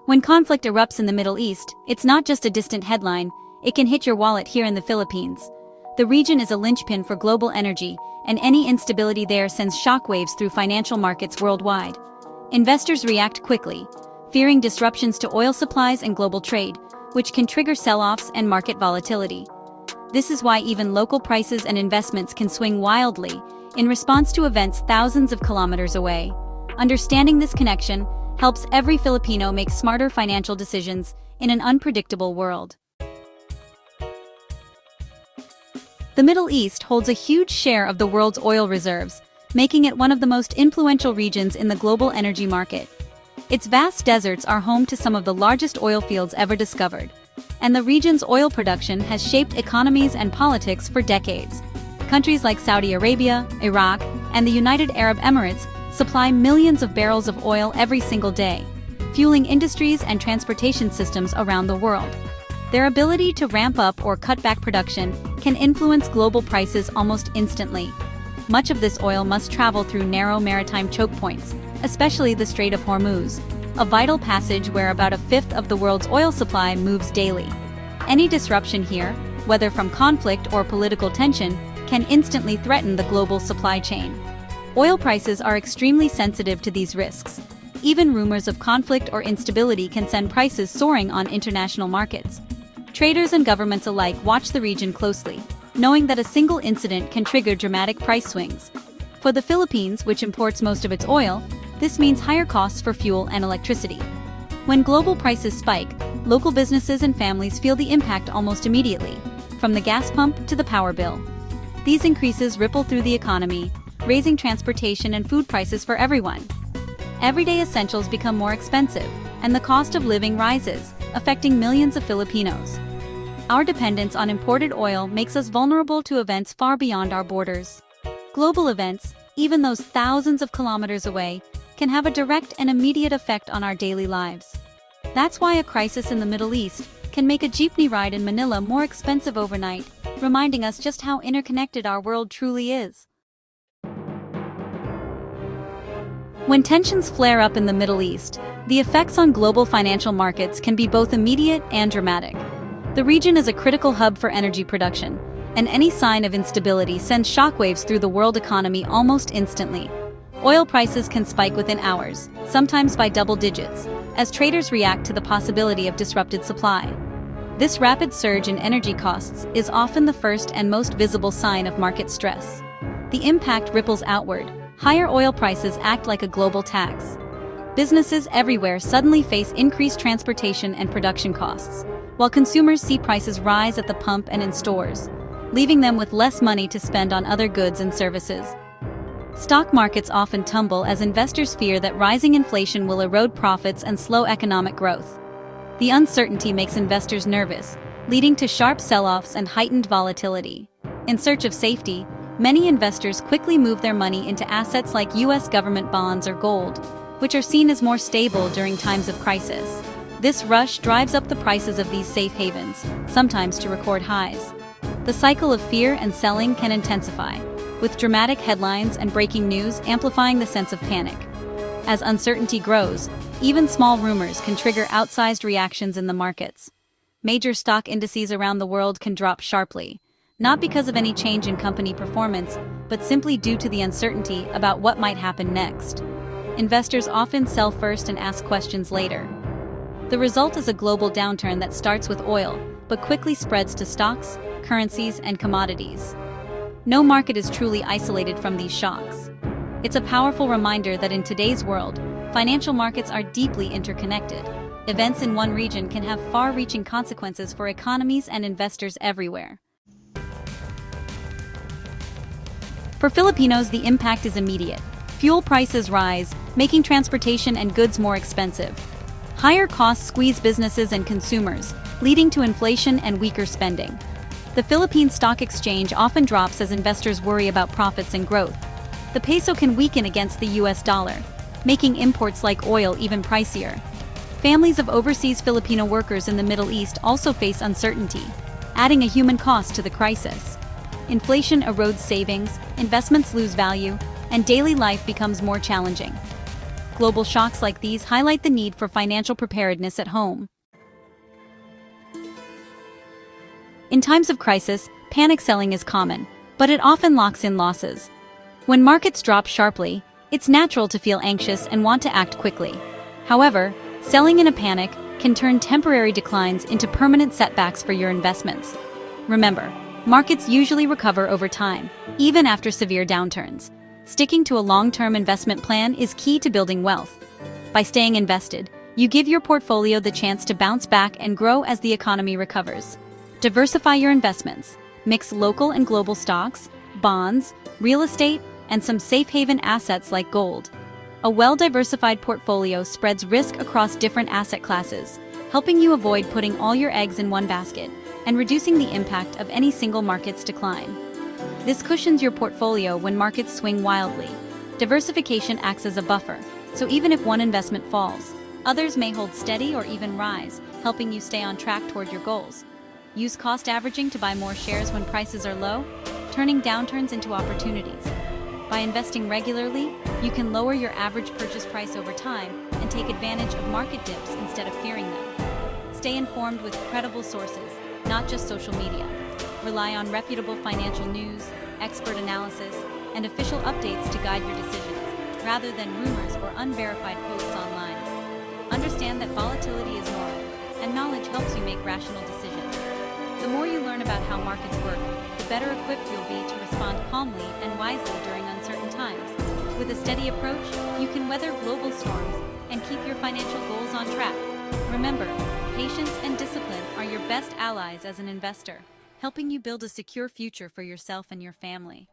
When conflict erupts in the Middle East, it's not just a distant headline, it can hit your wallet here in the Philippines. The region is a linchpin for global energy, and any instability there sends shockwaves through financial markets worldwide. Investors react quickly, fearing disruptions to oil supplies and global trade, which can trigger sell-offs and market volatility. This is why even local prices and investments can swing wildly in response to events thousands of kilometers away. Understanding this connection helps every Filipino make smarter financial decisions in an unpredictable world. The Middle East holds a huge share of the world's oil reserves, making it one of the most influential regions in the global energy market. Its vast deserts are home to some of the largest oil fields ever discovered, and the region's oil production has shaped economies and politics for decades. Countries like Saudi Arabia, Iraq, and the United Arab Emirates supply millions of barrels of oil every single day, fueling industries and transportation systems around the world. Their ability to ramp up or cut back production can influence global prices almost instantly. Much of this oil must travel through narrow maritime choke points, especially the Strait of Hormuz, a vital passage where about a fifth of the world's oil supply moves daily. Any disruption here, whether from conflict or political tension, can instantly threaten the global supply chain. Oil prices are extremely sensitive to these risks. Even rumors of conflict or instability can send prices soaring on international markets. Traders and governments alike watch the region closely, knowing that a single incident can trigger dramatic price swings. For the Philippines, which imports most of its oil, this means higher costs for fuel and electricity. When global prices spike, local businesses and families feel the impact almost immediately, from the gas pump to the power bill. These increases ripple through the economy, raising transportation and food prices for everyone. Everyday essentials become more expensive, and the cost of living rises, affecting millions of Filipinos. Our dependence on imported oil makes us vulnerable to events far beyond our borders. Global events, even those thousands of kilometers away, can have a direct and immediate effect on our daily lives. That's why a crisis in the Middle East can make a jeepney ride in Manila more expensive overnight, reminding us just how interconnected our world truly is. When tensions flare up in the Middle East, the effects on global financial markets can be both immediate and dramatic. The region is a critical hub for energy production, and any sign of instability sends shockwaves through the world economy almost instantly. Oil prices can spike within hours, sometimes by double digits, as traders react to the possibility of disrupted supply. This rapid surge in energy costs is often the first and most visible sign of market stress. The impact ripples outward. Higher oil prices act like a global tax. Businesses everywhere suddenly face increased transportation and production costs, while consumers see prices rise at the pump and in stores, leaving them with less money to spend on other goods and services. Stock markets often tumble as investors fear that rising inflation will erode profits and slow economic growth. The uncertainty makes investors nervous, leading to sharp sell-offs and heightened volatility. In search of safety, many investors quickly move their money into assets like U.S. government bonds or gold, which are seen as more stable during times of crisis. This rush drives up the prices of these safe havens, sometimes to record highs. The cycle of fear and selling can intensify, with dramatic headlines and breaking news amplifying the sense of panic. As uncertainty grows, even small rumors can trigger outsized reactions in the markets. Major stock indices around the world can drop sharply, not because of any change in company performance, but simply due to the uncertainty about what might happen next. Investors often sell first and ask questions later. The result is a global downturn that starts with oil, but quickly spreads to stocks, currencies, and commodities. No market is truly isolated from these shocks. It's a powerful reminder that in today's world, financial markets are deeply interconnected. Events in one region can have far-reaching consequences for economies and investors everywhere. For Filipinos, the impact is immediate. Fuel prices rise, making transportation and goods more expensive. Higher costs squeeze businesses and consumers, leading to inflation and weaker spending. The Philippine Stock Exchange often drops as investors worry about profits and growth. The peso can weaken against the US dollar, making imports like oil even pricier. Families of overseas Filipino workers in the Middle East also face uncertainty, adding a human cost to the crisis. Inflation erodes savings, investments lose value, and daily life becomes more challenging. Global shocks like these highlight the need for financial preparedness at home. In times of crisis, panic selling is common, but it often locks in losses. When markets drop sharply, it's natural to feel anxious and want to act quickly. However, selling in a panic can turn temporary declines into permanent setbacks for your investments. Remember, markets usually recover over time, even after severe downturns. Sticking to a long-term investment plan is key to building wealth. By staying invested, you give your portfolio the chance to bounce back and grow as the economy recovers. Diversify your investments. Mix local and global stocks, bonds, real estate, and some safe haven assets like gold. A well-diversified portfolio spreads risk across different asset classes, helping you avoid putting all your eggs in one basket and reducing the impact of any single market's decline. This cushions your portfolio when markets swing wildly. Diversification acts as a buffer, so even if one investment falls, others may hold steady or even rise, helping you stay on track toward your goals. Use cost averaging to buy more shares when prices are low, turning downturns into opportunities. By investing regularly, you can lower your average purchase price over time and take advantage of market dips instead of fearing them. Stay informed with credible sources, not just social media. Rely on reputable financial news, expert analysis, and official updates to guide your decisions, rather than rumors or unverified posts online. Understand that volatility is normal, and knowledge helps you make rational decisions. The more you learn about how markets work, the better equipped you'll be to respond calmly and wisely during uncertain times. With a steady approach, you can weather global storms and keep your financial goals on track. Remember, patience and discipline are your best allies as an investor, helping you build a secure future for yourself and your family.